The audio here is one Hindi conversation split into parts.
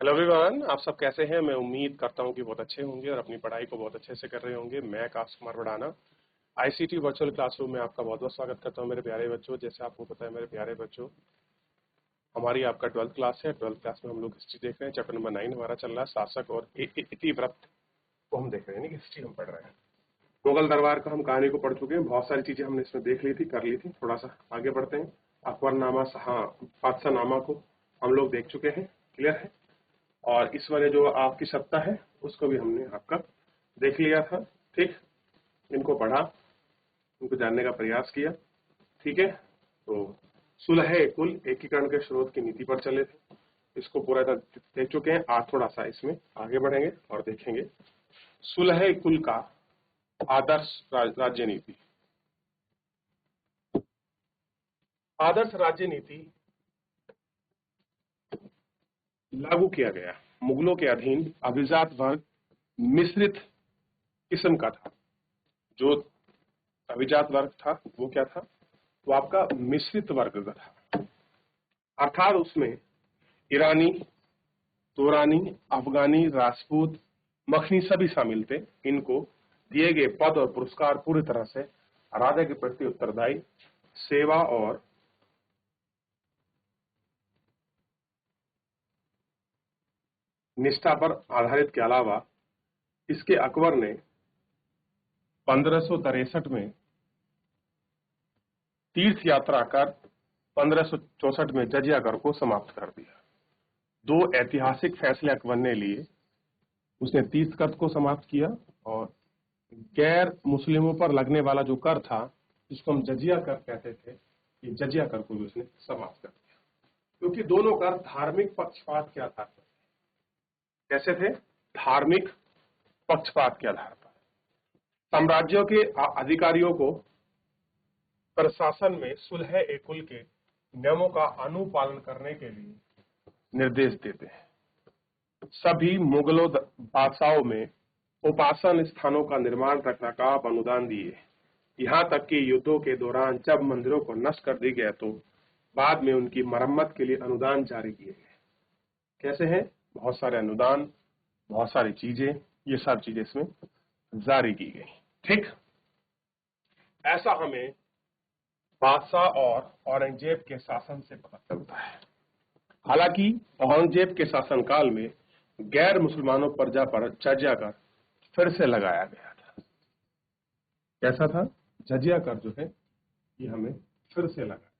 हेलो एवरीवन, आप सब कैसे हैं। मैं उम्मीद करता हूं कि बहुत अच्छे होंगे और अपनी पढ़ाई को बहुत अच्छे से कर रहे होंगे। मैं आकाश कुमार बढ़ाना आईसीटी वर्चुअल क्लासरूम में आपका बहुत बहुत स्वागत करता हूं मेरे प्यारे बच्चों। जैसे आपको पता है मेरे प्यारे बच्चों, हमारी आपका 12th क्लास है। 12th क्लास में हम लोग हिस्ट्री देख रहे हैं। चैप्टर नंबर 9 हमारा चल रहा है, शासक और इतिव्रत को हम देख रहे हैं, हिस्ट्री हम पढ़ रहे हैं। मुगल दरबार का हम कहानी को पढ़ चुके हैं। बहुत सारी चीजें हमने इसमें देख ली थी, कर ली थी। थोड़ा सा आगे बढ़ते हैं। अकबरनामा, बादशाहनामा को हम लोग देख चुके हैं, क्लियर है। और इस वाले जो आपकी सत्ता है उसको भी हमने आपका देख लिया था, ठीक। इनको पढ़ा, इनको जानने का प्रयास किया, ठीक है। तो सुलह कुल एकीकरण के स्रोत की नीति पर चले थे, इसको पूरा देख चुके हैं। आज थोड़ा सा इसमें आगे बढ़ेंगे और देखेंगे सुलह कुल का आदर्श राज्य नीति। आदर्श राज्य नीति लागू किया गया मुगलों के अधीन अभिजात वर्ग मिश्रित किस्म का था। जो अभिजात वर्ग था वो क्या था, वो आपका मिश्रित वर्ग का था। अर्थात उसमें ईरानी, तुरानी, अफगानी, राजपूत, मखनी सभी शामिल थे। इनको दिए गए पद और पुरस्कार पूरी तरह से राजा के प्रति उत्तरदायी, सेवा और निष्ठा पर आधारित के अलावा इसके अकबर ने 1563 में तीर्थ यात्रा कर 1564 में जजिया कर को समाप्त कर दिया। दो ऐतिहासिक फैसले अकबर ने लिए। उसने तीर्थ कर को समाप्त किया और गैर मुस्लिमों पर लगने वाला जो कर था, जिसको हम जजिया कर कहते थे, ये जजिया कर को भी उसने समाप्त कर दिया। क्योंकि दोनों कर धार्मिक पक्षपात के आधार पर, कैसे थे, धार्मिक पक्षपात के आधार पर। साम्राज्यों के अधिकारियों को प्रशासन में सुलह कुल के नियमों का अनुपालन करने के लिए निर्देश देते हैं। सभी मुगलों बादशाहों में उपासन स्थानों का निर्माण रखरखाव अनुदान दिए। यहाँ तक कि युद्धों के दौरान जब मंदिरों को नष्ट कर दी गया तो बाद में उनकी मरम्मत के लिए अनुदान जारी किए गए। कैसे हैं, बहुत सारे अनुदान, बहुत सारी चीजें, ये सब चीजें इसमें जारी की गई, ठीक। ऐसा हमें बादशाह और औरंगजेब के शासन से पता चलता है। हालांकि औरंगजेब के शासनकाल में गैर मुसलमानों प्रजा पर जजिया कर फिर से लगाया गया था। कैसा था, जजिया कर जो है ये हमें फिर से लगा,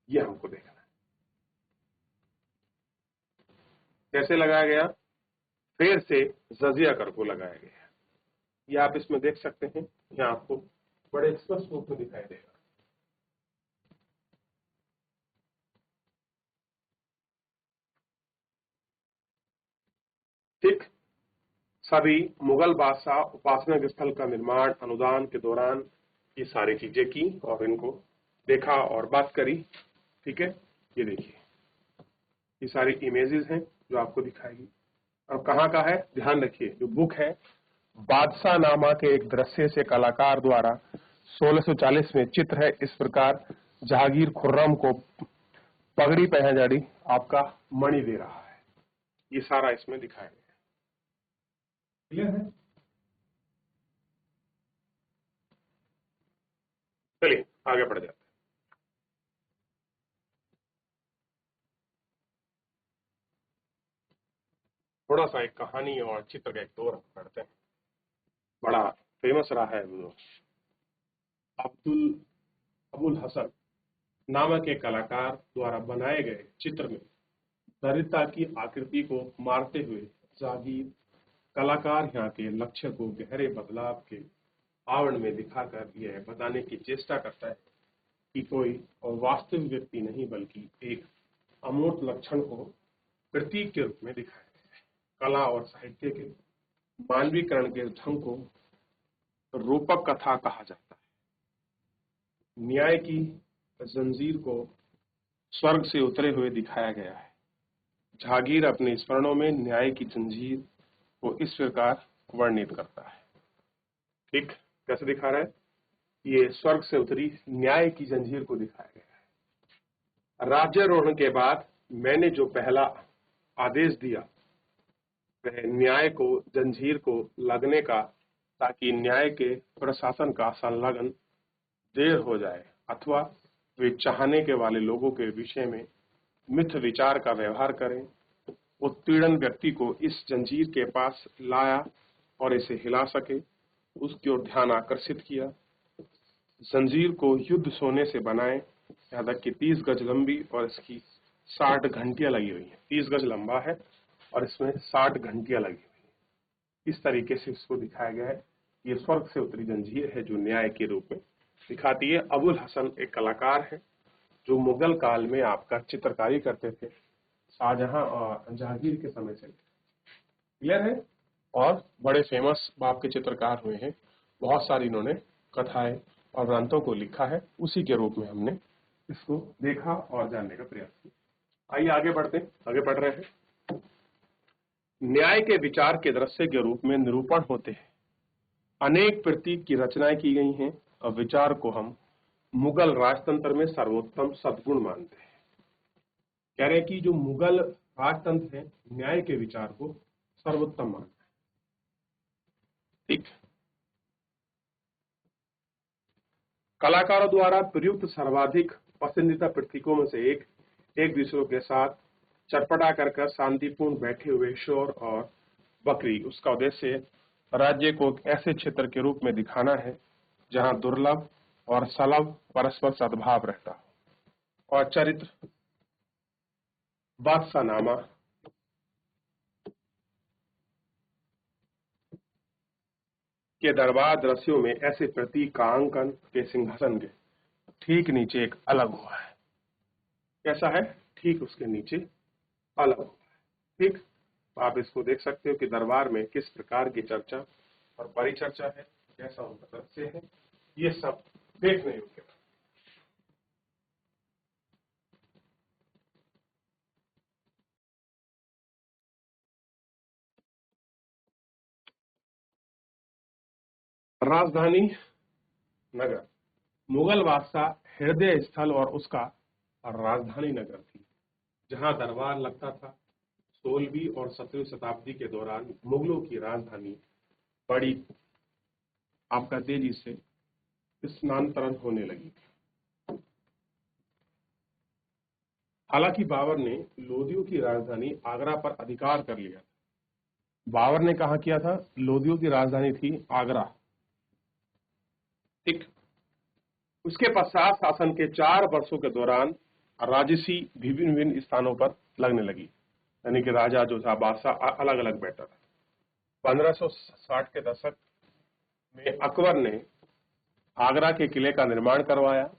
ये हमको देखना है। कैसे लगाया गया, फिर से जजिया कर को लगाया गया। ये आप इसमें देख सकते हैं, यहाँ आपको बड़े स्पष्ट रूप में दिखाई देगा। ठीक, सभी मुगल बादशाह उपासना स्थल का निर्माण अनुदान के दौरान ये सारी चीजें की और इनको देखा और बात करी, ठीक है। ये देखिए, ये सारी इमेजेस हैं जो आपको दिखाएगी। अब कहाँ का है, ध्यान रखिए, जो बुक है बादशाह नामा के एक दृश्य से कलाकार द्वारा 1640 में चित्र है इस प्रकार। जहांगीर खुर्रम को पगड़ी पहनाड़ी आपका मणि दे रहा है। ये सारा इसमें दिखाया गया है, क्लियर है। चलिए आगे बढ़ जाते हैं। थोड़ा सा एक कहानी और चित्र का एक दौर पढ़ते हैं। बड़ा फेमस रहा है वो अबुल हसन नामक एक कलाकार द्वारा बनाए गए चित्र में दरिद्रता की आकृति को मारते हुए जागीर कलाकार यहाँ के लक्ष्य को गहरे बदलाव के आवरण में दिखाकर यह बताने की चेष्टा करता है कि कोई वास्तविक व्यक्ति नहीं बल्कि एक अमूर्त लक्षण को प्रतीक के रूप में दिखाया गया है। कला और साहित्य के मानवीकरण के ढंग को रूपक कथा कहा जाता है। न्याय की जंजीर को स्वर्ग से उतरे हुए दिखाया गया है। जहांगीर अपने स्मरणों में न्याय की जंजीर को इस प्रकार वर्णित करता है। ठीक, कैसे दिखा रहा है, ये स्वर्ग से उतरी न्याय की जंजीर को दिखाया गया है। राज्यारोहण के बाद मैंने जो पहला आदेश दिया वह न्याय को जंजीर को लगने का, ताकि न्याय के प्रशासन का संलग्न देर हो जाए अथवा वे चाहने के वाले लोगों के विषय में मिथ्य विचार का व्यवहार करें। उत्पीड़न व्यक्ति को इस जंजीर के पास लाया और इसे हिला सके, उसकी ओर ध्यान आकर्षित किया। जंजीर को युद्ध सोने से बनाए, यहाँ तक कि 30 गज लंबी और इसकी 60 घंटियां लगी हुई हैं। 30 गज लंबा है और इसमें 60 घंटियां लगी हुई हैं। इस तरीके से इसको दिखाया गया है। ये स्वर्ग से उतरी जंजीर है जो न्याय के रूप में दिखाती है। अबुल हसन एक कलाकार है जो मुगल काल में आपका चित्रकारी करते थे, शाहजहां और जहांगीर के समय से। क्लियर है? और बड़े फेमस बाप के चित्रकार हुए हैं। बहुत सारी इन्होंने कथाएं और ग्रंथों को लिखा है। उसी के रूप में हमने इसको देखा और जानने का प्रयास किया। आइए आगे बढ़ते हैं। आगे बढ़ रहे हैं। न्याय के विचार के दृश्य के रूप में निरूपण होते हैं। अनेक प्रतीक की रचनाएं की गई हैं और विचार को हम मुगल राजतंत्र में सर्वोत्तम सद्गुण मानते हैं। कह रहे हैं कि जो मुगल राजतंत्र है न्याय के विचार को सर्वोत्तम मानता है। ठीक। कलाकारों द्वारा प्रयुक्त सर्वाधिक पसंदीदा प्रतीकों में से एक दूसरों के साथ चटपटा कर शांतिपूर्ण बैठे हुए शोर और बकरी। उसका उद्देश्य राज्य को एक ऐसे क्षेत्र के रूप में दिखाना है जहां दुर्लभ और सलभ परस्पर सद्भाव रहता हो। और चरित्र बादशाहनामा के दरबार दृश्यों में ऐसे प्रतीक का अंकन के सिंहासन के ठीक नीचे एक अलग हुआ है। कैसा है? ठीक उसके नीचे अलग हुआ है। ठीक, आप इसको देख सकते हो कि दरबार में किस प्रकार की चर्चा और परिचर्चा है, कैसा उनका दृश्य है, ये सब देखने योग्य है। राजधानी नगर मुगल बादशाह हृदय स्थल और उसका राजधानी नगर थी जहां दरबार लगता था। 16वीं और 17वीं शताब्दी के दौरान मुगलों की राजधानी बड़ी आपका तेजी से स्थानांतरण होने लगी। हालांकि बाबर ने लोदियों की राजधानी आगरा पर अधिकार कर लिया। बाबर ने कहा किया था? लोदियों की राजधानी थी आगरा। ठीक। उसके पश्चात शासन के 4 वर्षों के दौरान राजसी विभिन्न विभिन्न स्थानों पर लगने लगी, यानी कि राजा जो था बादशाह अलग अलग बैठा था। 1560 के दशक में अकबर ने आगरा के किले का निर्माण करवाया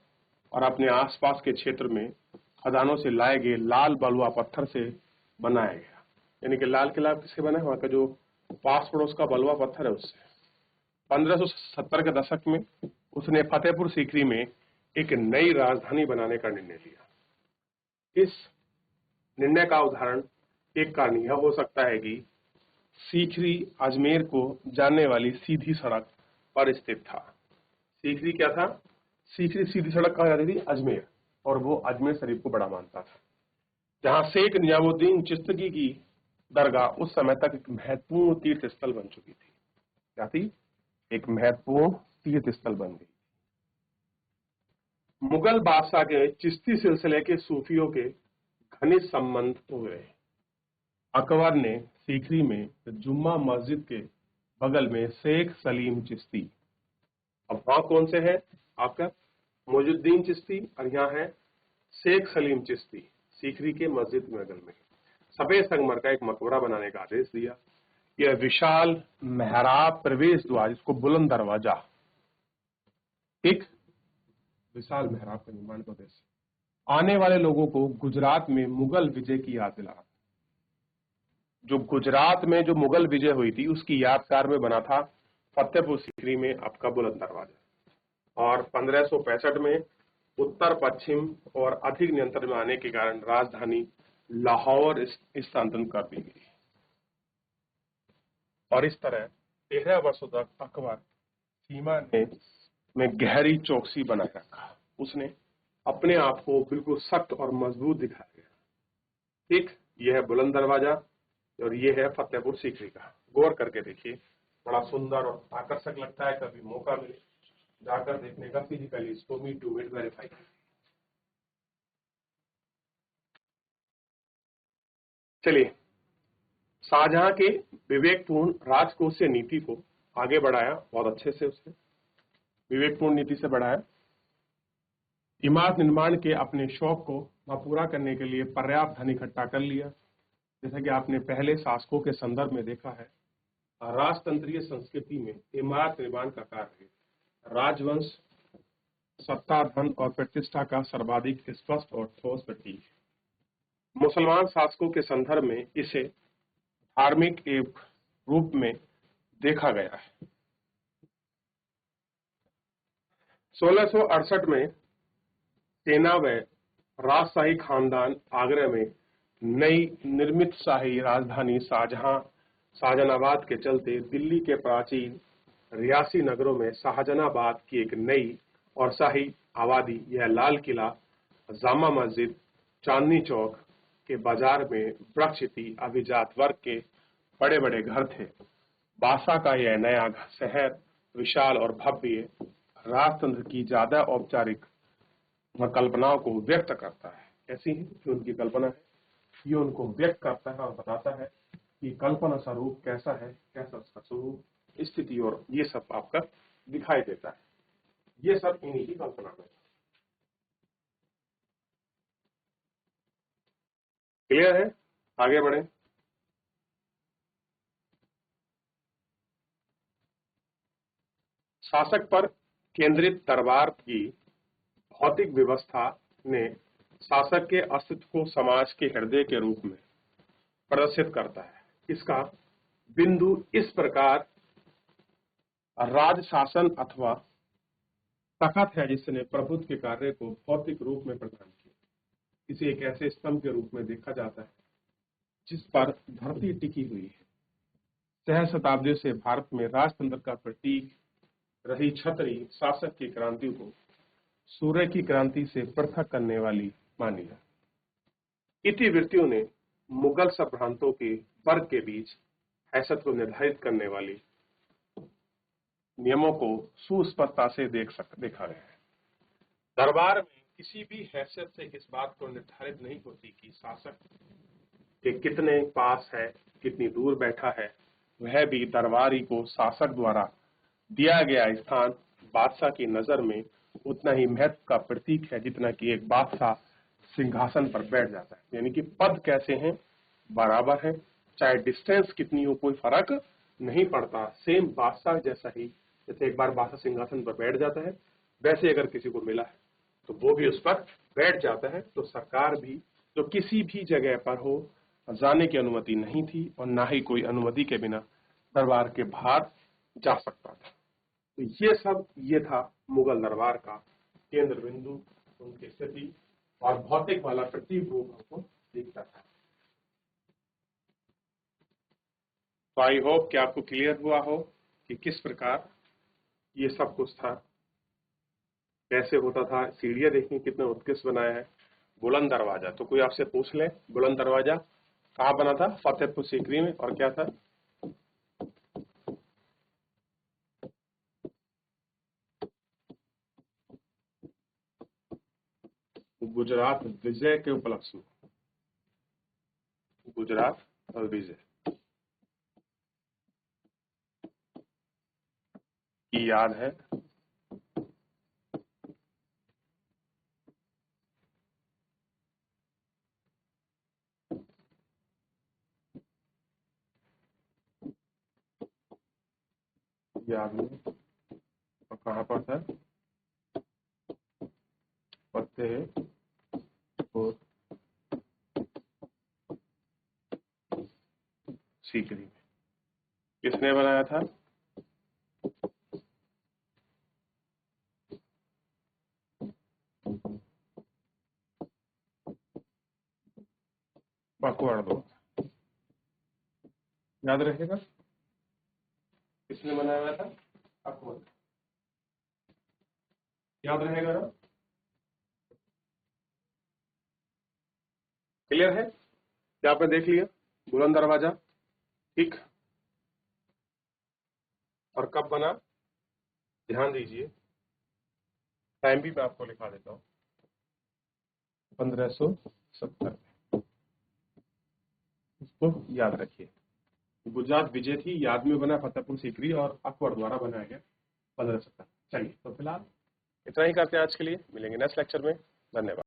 और अपने आसपास के क्षेत्र में खदानों से लाए गए लाल बलुआ पत्थर से बनाया गया। यानी कि लाल किला किससे बना है? वहां का जो पास पड़ोस का बलुआ पत्थर है उससे। 1570 के दशक में उसने फतेहपुर सीकरी में एक नई राजधानी बनाने का निर्णय लिया। इस निर्णय का उदाहरण एक कारण यह हो सकता है कि सीकरी अजमेर को जाने वाली सीधी सड़क पर स्थित था। सीकरी क्या था? सीकरी सीधी सड़क कहा जाती थी अजमेर, और वो अजमेर शरीफ को बड़ा मानता था, जहां शेख निजामुद्दीन चिश्ती की दरगाह उस समय तक एक महत्वपूर्ण तीर्थ स्थल बन चुकी थी। क्या थी? एक महत्वपूर्ण तीर्थ स्थल बन गई। मुगल बादशाह के चिश्ती सिलसिले के सूफियों के घनिष्ठ संबंध हुए। अकबर ने सीकरी में जुम्मा मस्जिद के बगल में शेख सलीम चिश्ती, अब वहां कौन से है? आपका मोजुद्दीन चिश्ती, और यहाँ है शेख सलीम चिश्ती, सीकरी के मस्जिद में बगल में सफेद संगमर का एक मकबरा बनाने का आदेश दिया। यह विशाल मेहराब प्रवेश द्वार, इसको बुलंद दरवाजा, एक विशाल मेहराब का निर्माण का उद्देश्य आने वाले लोगों को गुजरात में मुगल विजय की याद दिला। जो गुजरात में जो मुगल विजय हुई थी उसकी यादगार में बना था फतेहपुर सीकरी में आपका बुलंद दरवाजा। और 1565 में उत्तर पश्चिम और अधिक नियंत्रण में आने के कारण राजधानी लाहौर स्थानांतरित कर दी गई। और इस तरह 13 वर्षों तक अकबर सीमा में गहरी चौकसी बनाए रखा। उसने अपने आप को बिल्कुल सख्त और मजबूत दिखाया गया। ठीक, ये है बुलंद दरवाजा और ये है फतेहपुर सीकरी का। गौर करके देखिए, बड़ा सुंदर और आकर्षक लगता है। कभी मौका मिले जाकर देखने का, फिजिकली इसको मीट टू मीट वेरीफाई। चलिए, शाहजहां के विवेकपूर्ण राजकोषीय नीति को आगे बढ़ाया, बहुत अच्छे से उसने विवेकपूर्ण नीति से बढ़ाया। इमारत निर्माण के अपने शौक को पूरा करने के लिए पर्याप्त धन इकट्ठा कर लिया। जैसा कि आपने पहले शासकों के संदर्भ में देखा है, राजतंत्रीय संस्कृति में इमारत निर्माण का कार्य राजवंश, सत्ता, धन और प्रतिष्ठा का सर्वाधिक स्पष्ट और ठोस प्रतीक है। मुसलमान शासकों के संदर्भ में इसे धार्मिक एक रूप में देखा गया है। 1668 में सेना व राजशाही खानदान आगरा में नई निर्मित शाही राजधानी शाहजहानाबाद के चलते दिल्ली के प्राचीन रियासी नगरों में शाहजहानाबाद की एक नई और शाही आबादी, यह लाल किला, जामा मस्जिद, चांदनी चौक के बाजार में वृक्षिति अभिजात वर्ग के बड़े बड़े घर थे। बादशाह का यह नया शहर विशाल और भव्य राजतंत्र की ज्यादा औपचारिक कल्पनाओं को व्यक्त करता है। ऐसी है कि उनकी कल्पना है, ये उनको व्यक्त करता है और बताता है कि कल्पना स्वरूप कैसा है, कैसा उसका स्वरूप, स्थिति, और ये सब आपका दिखाई देता है। ये सब इन्हीं की कल्पना में। क्लियर है? आगे बढ़े। शासक पर केंद्रित दरबार की भौतिक व्यवस्था ने शासक के अस्तित्व को समाज के हृदय के रूप में प्रदर्शित करता है। इसका बिंदु इस प्रकार राज शासन अथवा तखत है जिसने प्रभुत्व के कार्य को भौतिक रूप में प्रदान किया। इसे एक ऐसे स्तंभ के रूप में देखा जाता है जिस पर धरती टिकी हुई है। सहस्राब्दियों से भारत में राजतंत्र का प्रतीक रही छतरी शासक की क्रांति को सूर्य की क्रांति से पृथक करने वाली मानी जाती। इतिवृत्तियों ने मुगल संभ्रांतों के वर्ग के बीच हैसियत को निर्धारित करने वाली नियमों को सुस्पष्टता से देखा गया है। दरबार में किसी भी हैसियत से इस बात को निर्धारित नहीं होती कि शासक के कितने पास है, कितनी दूर बैठा है। वह भी दरबारी को शासक द्वारा दिया गया स्थान बादशाह की नजर में उतना ही महत्व का प्रतीक है जितना कि एक बादशाह सिंहासन पर बैठ जाता है। यानी कि पद कैसे हैं, बराबर है, चाहे डिस्टेंस कितनी हो कोई फर्क नहीं पड़ता। सेम बादशाह जैसा ही, जैसे एक बार बादशाह सिंहासन पर बैठ जाता है, वैसे अगर किसी को मिला है तो वो भी उस पर बैठ जाता है। तो सरकार भी जो किसी भी जगह पर हो, जाने की अनुमति नहीं थी और ना ही कोई अनुमति के बिना दरबार के बाहर जा सकता था। तो ये था मुगल दरबार का केंद्र बिंदु, उनकी स्थिति और भौतिक वाला प्रतीक रूप हमको दिखता था। तो आई होप कि आपको क्लियर हुआ हो कि किस प्रकार ये सब कुछ था, कैसे होता था। सीढ़ियां देखिए कितना उत्कृष्ट बनाया है। बुलंद दरवाजा, तो कोई आपसे पूछ ले बुलंद दरवाजा कहाँ बना था? फतेहपुर सीकरी में। और क्या था? गुजरात विजय के उपलक्ष्य में। गुजरात और विजय की याद है। याद नहीं, और कहाँ पर था? फतेहपुर सीकरी में। किसने बनाया था? पकवाड़ दो, याद रहेगा किसने बनाया था? अकबर। याद रहेगा ना? क्लियर है? क्या आपने देख लिया बुलंद दरवाजा, ठीक। और कब बना, ध्यान दीजिए, टाइम भी मैं आपको लिखा देता हूँ, 1570 में। इसको याद रखिए। गुजरात विजय थी याद में बना फतेहपुर सीकरी और अकबर द्वारा बनाया गया 1570। चलिए तो फिलहाल इतना ही करते हैं आज के लिए, मिलेंगे नेक्स्ट लेक्चर में। धन्यवाद।